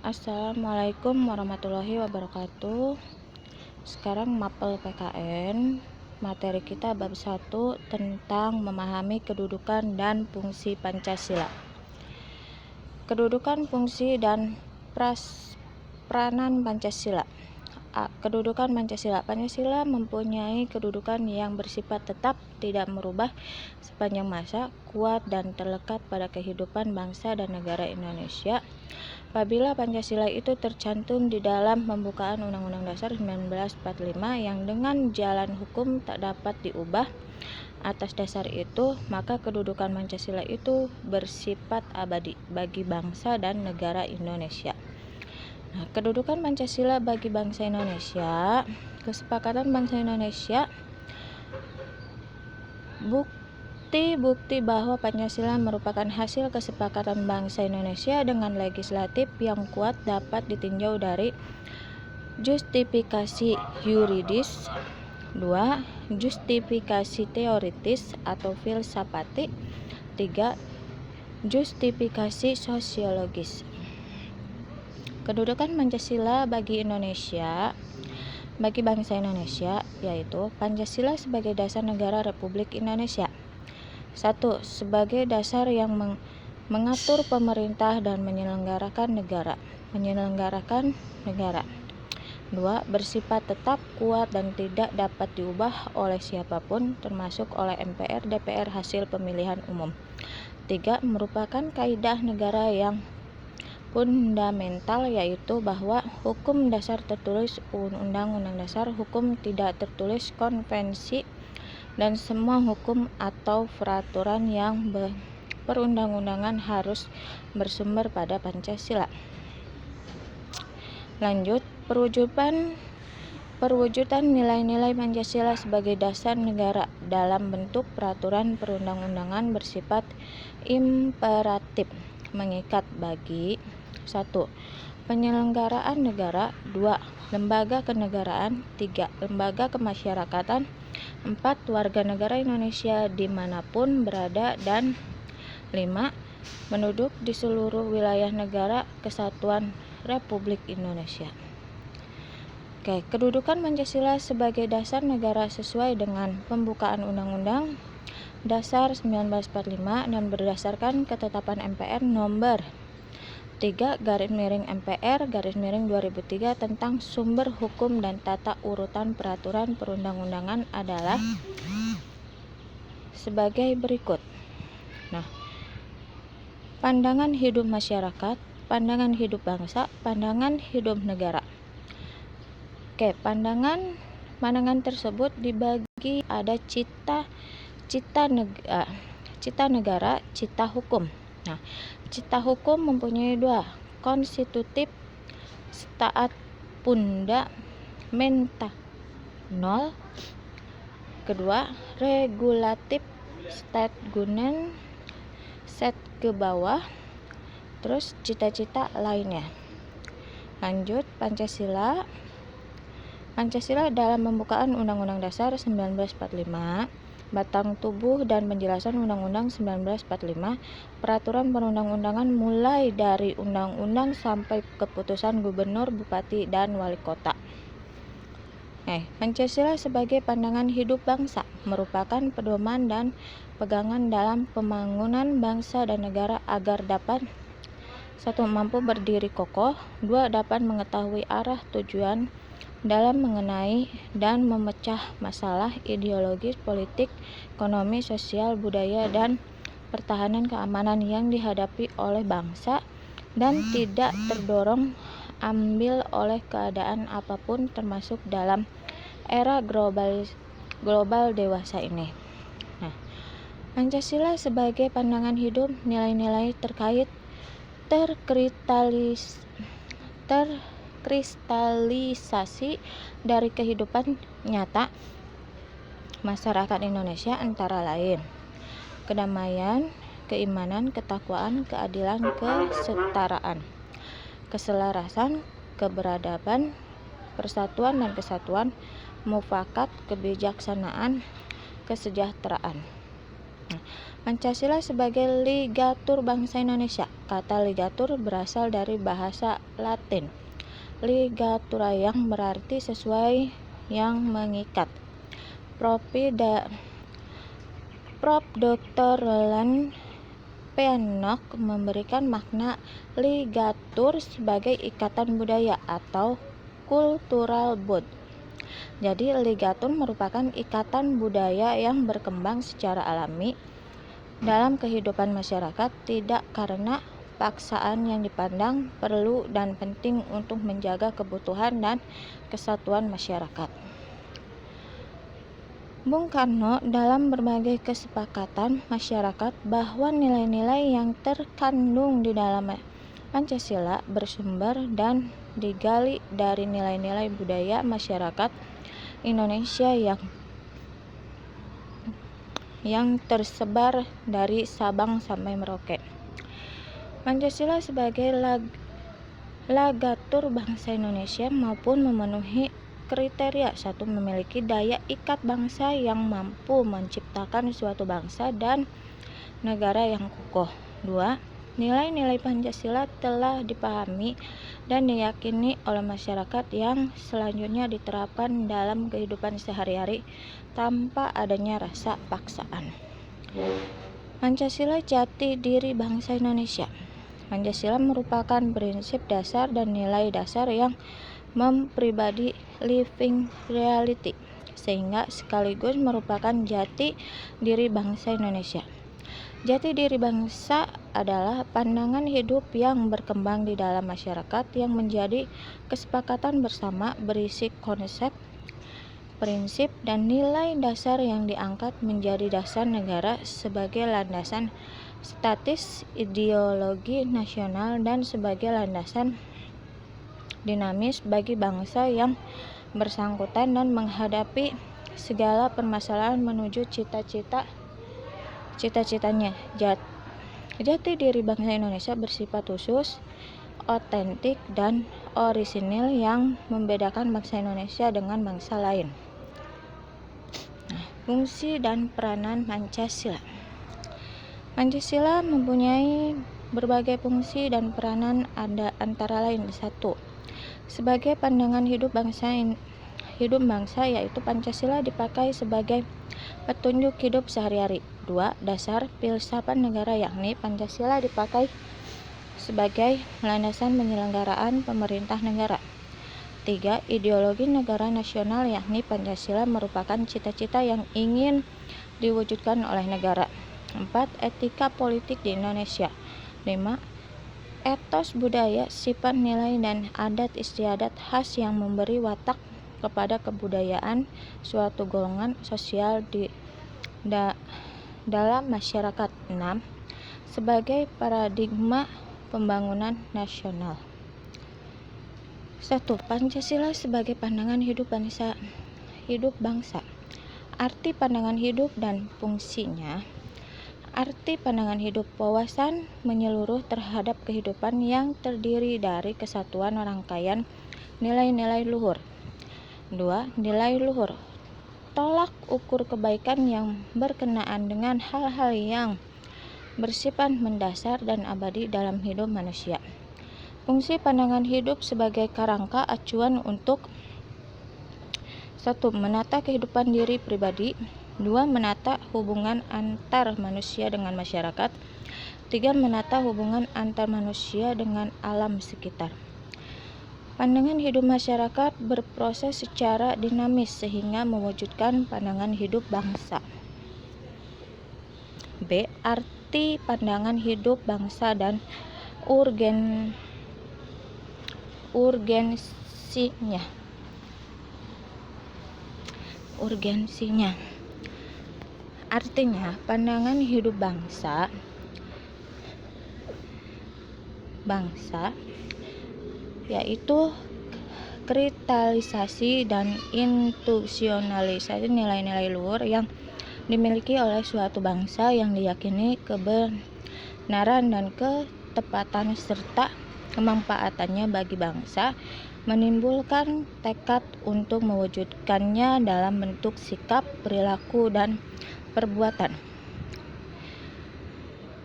Assalamualaikum warahmatullahi wabarakatuh. Sekarang mapel PKN, materi kita bab 1 tentang memahami kedudukan dan fungsi Pancasila. Kedudukan, fungsi, dan peranan Pancasila. A. Kedudukan Pancasila. Pancasila mempunyai kedudukan yang bersifat tetap, tidak merubah sepanjang masa, kuat dan terlekat pada kehidupan bangsa dan negara Indonesia. Apabila Pancasila itu tercantum di dalam pembukaan Undang-Undang Dasar 1945 yang dengan jalan hukum tak dapat diubah. Atas dasar itu, maka kedudukan Pancasila itu bersifat abadi bagi bangsa dan negara Indonesia. Nah, kedudukan Pancasila bagi bangsa Indonesia. Kesepakatan bangsa Indonesia. Bukti bahwa Pancasila merupakan hasil kesepakatan bangsa Indonesia dengan legislatif yang kuat dapat ditinjau dari justifikasi yuridis. 2. Justifikasi teoritis atau filsafati. 3. Justifikasi sosiologis. Kedudukan Pancasila bagi bangsa Indonesia, yaitu Pancasila sebagai dasar negara Republik Indonesia. 1. Sebagai dasar yang mengatur pemerintah dan menyelenggarakan negara. 2. Bersifat tetap, kuat, dan tidak dapat diubah oleh siapapun, termasuk oleh MPR, DPR hasil pemilihan umum. 3. Merupakan kaidah negara yang fundamental, yaitu bahwa hukum dasar tertulis Undang-Undang Dasar, hukum tidak tertulis konvensi, dan semua hukum atau peraturan yang perundang-undangan harus bersumber pada Pancasila. Lanjut, perwujudan nilai-nilai Pancasila sebagai dasar negara dalam bentuk peraturan perundang-undangan bersifat imperatif, mengikat bagi 1. Penyelenggaraan negara. 2. Lembaga kenegaraan. 3. Lembaga kemasyarakatan. 4. Warga negara Indonesia dimanapun berada. Dan 5. Penduduk di seluruh wilayah negara Kesatuan Republik Indonesia. Kedudukan Pancasila sebagai dasar negara sesuai dengan pembukaan Undang-Undang Dasar 1945 dan berdasarkan ketetapan MPR nomor 3/MPR/2003 tentang sumber hukum dan tata urutan peraturan perundang-undangan adalah sebagai berikut. Nah, pandangan hidup masyarakat, pandangan hidup bangsa, pandangan hidup negara. Pandangan tersebut dibagi ada cita negara, cita hukum. Nah, cita hukum mempunyai 2, konstitutif staat punda menta 0. Kedua, regulatif stat gunen set ke bawah. Terus cita-cita lainnya. Lanjut, Pancasila dalam pembukaan Undang-Undang Dasar 1945, batang tubuh dan penjelasan Undang-Undang 1945, peraturan perundang-undangan mulai dari undang-undang sampai keputusan gubernur, bupati, dan wali kota. Pancasila sebagai pandangan hidup bangsa merupakan pedoman dan pegangan dalam pembangunan bangsa dan negara agar dapat 1. Mampu berdiri kokoh. 2. Dapat mengetahui arah tujuan dalam mengenai dan memecah masalah ideologis, politik, ekonomi, sosial, budaya, dan pertahanan keamanan yang dihadapi oleh bangsa dan tidak terdorong ambil oleh keadaan apapun termasuk dalam era global dewasa ini. Nah, Pancasila sebagai pandangan hidup, nilai-nilai terkristalisasi dari kehidupan nyata masyarakat Indonesia antara lain kedamaian, keimanan, ketakwaan, keadilan, kesetaraan, keselarasan, keberadaban, persatuan dan kesatuan, mufakat, kebijaksanaan, kesejahteraan. Pancasila sebagai ligatur bangsa Indonesia. Kata ligatur berasal dari bahasa Latin ligatura yang berarti sesuai, yang mengikat. Prof. Dr. Roland Peanock memberikan makna ligatur sebagai ikatan budaya atau cultural bond. Jadi ligatur merupakan ikatan budaya yang berkembang secara alami dalam kehidupan masyarakat, tidak karena paksaan, yang dipandang perlu dan penting untuk menjaga kebutuhan dan kesatuan masyarakat. Bung Karno dalam berbagai kesepakatan masyarakat bahwa nilai-nilai yang terkandung di dalam Pancasila bersumber dan digali dari nilai-nilai budaya masyarakat Indonesia yang tersebar dari Sabang sampai Merauke. Pancasila sebagai ligatur bangsa Indonesia maupun memenuhi kriteria: 1. Memiliki daya ikat bangsa yang mampu menciptakan suatu bangsa dan negara yang kokoh. 2. Nilai-nilai Pancasila telah dipahami dan diyakini oleh masyarakat yang selanjutnya diterapkan dalam kehidupan sehari-hari tanpa adanya rasa paksaan. Pancasila jati diri bangsa Indonesia. Pancasila merupakan prinsip dasar dan nilai dasar yang mempribadi living reality, sehingga sekaligus merupakan jati diri bangsa Indonesia. Jati diri bangsa adalah pandangan hidup yang berkembang di dalam masyarakat yang menjadi kesepakatan bersama, berisi konsep, prinsip, dan nilai dasar yang diangkat menjadi dasar negara sebagai landasan statis ideologi nasional dan sebagai landasan dinamis bagi bangsa yang bersangkutan dan menghadapi segala permasalahan menuju cita-citanya. Jati diri bangsa Indonesia bersifat khusus, otentik, dan orisinil yang membedakan bangsa Indonesia dengan bangsa lain. Fungsi dan peranan Pancasila. Pancasila mempunyai berbagai fungsi dan peranan, antara lain: 1. Sebagai pandangan hidup bangsa, yaitu Pancasila dipakai sebagai petunjuk hidup sehari-hari. 2. Dasar filsafat negara, yakni Pancasila dipakai sebagai landasan penyelenggaraan pemerintah negara. 3. Ideologi negara nasional, yakni Pancasila merupakan cita-cita yang ingin diwujudkan oleh negara. 4. Etika politik di Indonesia. 5. Etos budaya, sifat, nilai, dan adat istiadat khas yang memberi watak kepada kebudayaan suatu golongan sosial dalam masyarakat. 6. Sebagai paradigma pembangunan nasional. 1. Pancasila sebagai pandangan hidup bangsa. Arti pandangan hidup dan fungsinya. Arti pandangan hidup: wawasan menyeluruh terhadap kehidupan yang terdiri dari kesatuan rangkaian nilai-nilai luhur. 2. Nilai luhur: tolak ukur kebaikan yang berkenaan dengan hal-hal yang bersifat mendasar dan abadi dalam hidup manusia. Fungsi pandangan hidup sebagai kerangka acuan untuk: 1. Menata kehidupan diri pribadi. 2. Menata hubungan antar manusia dengan masyarakat. 3. Menata hubungan antar manusia dengan alam sekitar. Pandangan hidup masyarakat berproses secara dinamis sehingga mewujudkan pandangan hidup bangsa. B. Arti pandangan hidup bangsa dan urgensinya. Artinya, pandangan hidup bangsa yaitu kristalisasi dan institusionalisasi nilai-nilai luhur yang dimiliki oleh suatu bangsa yang diyakini kebenaran dan ketepatan serta kemanfaatannya bagi bangsa, menimbulkan tekad untuk mewujudkannya dalam bentuk sikap, perilaku, dan perbuatan.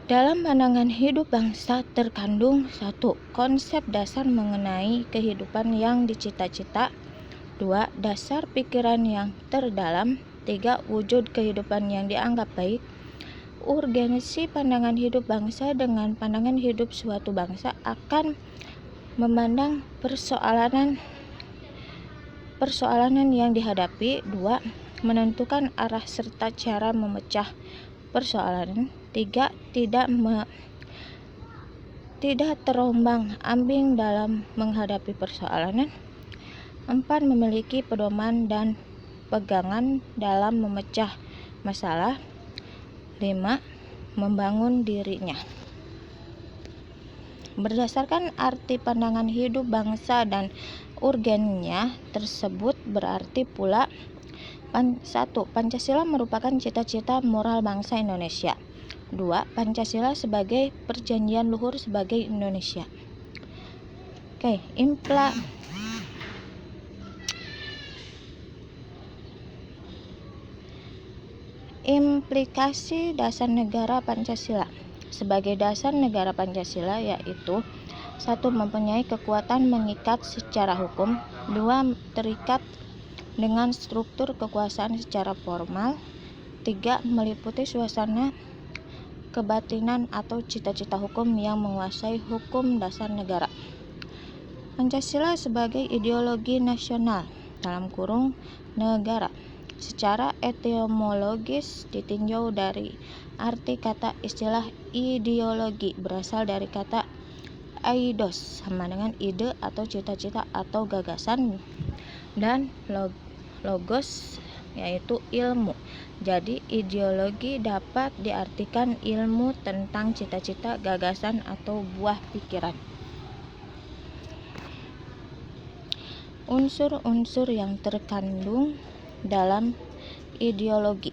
Dalam pandangan hidup bangsa terkandung 1. Konsep dasar mengenai kehidupan yang dicita-cita. 2. Dasar pikiran yang terdalam. 3. Wujud kehidupan yang dianggap baik. Urgensi pandangan hidup bangsa dengan pandangan hidup suatu bangsa akan memandang persoalan yang dihadapi. 2. Menentukan arah serta cara memecah persoalan. 3. Tidak terombang-ambing dalam menghadapi persoalan. 4. Memiliki pedoman dan pegangan dalam memecah masalah. 5. Membangun dirinya. Berdasarkan arti pandangan hidup bangsa dan urgennya tersebut berarti pula 1. Pancasila merupakan cita-cita moral bangsa Indonesia. 2. Pancasila sebagai perjanjian luhur sebagai Indonesia. Implikasi dasar negara Pancasila. Sebagai dasar negara Pancasila yaitu 1. Mempunyai kekuatan mengikat secara hukum. 2. Terikat dengan struktur kekuasaan secara formal. 3. Meliputi suasana kebatinan atau cita-cita hukum yang menguasai hukum dasar negara. Pancasila sebagai ideologi nasional (negara). Secara etimologis ditinjau dari arti kata istilah ideologi berasal dari kata aidos sama dengan ide atau cita-cita atau gagasan, dan logos yaitu ilmu. Jadi ideologi dapat diartikan ilmu tentang cita-cita, gagasan atau buah pikiran. Unsur-unsur yang terkandung dalam ideologi.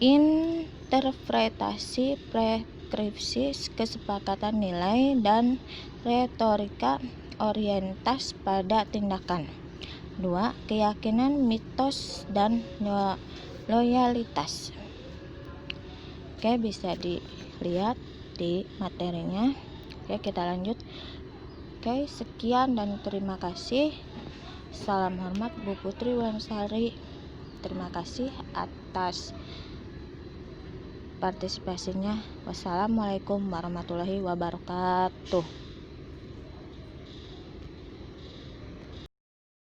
Interpretasi, preskripsi, kesepakatan nilai, dan retorika orientas pada tindakan. 2. Keyakinan, mitos, dan loyalitas. Bisa dilihat di materinya. Kita lanjut. Sekian dan terima kasih. Salam hormat, Bu Putri Wulansari. Terima kasih atas partisipasinya. Wassalamualaikum warahmatullahi wabarakatuh.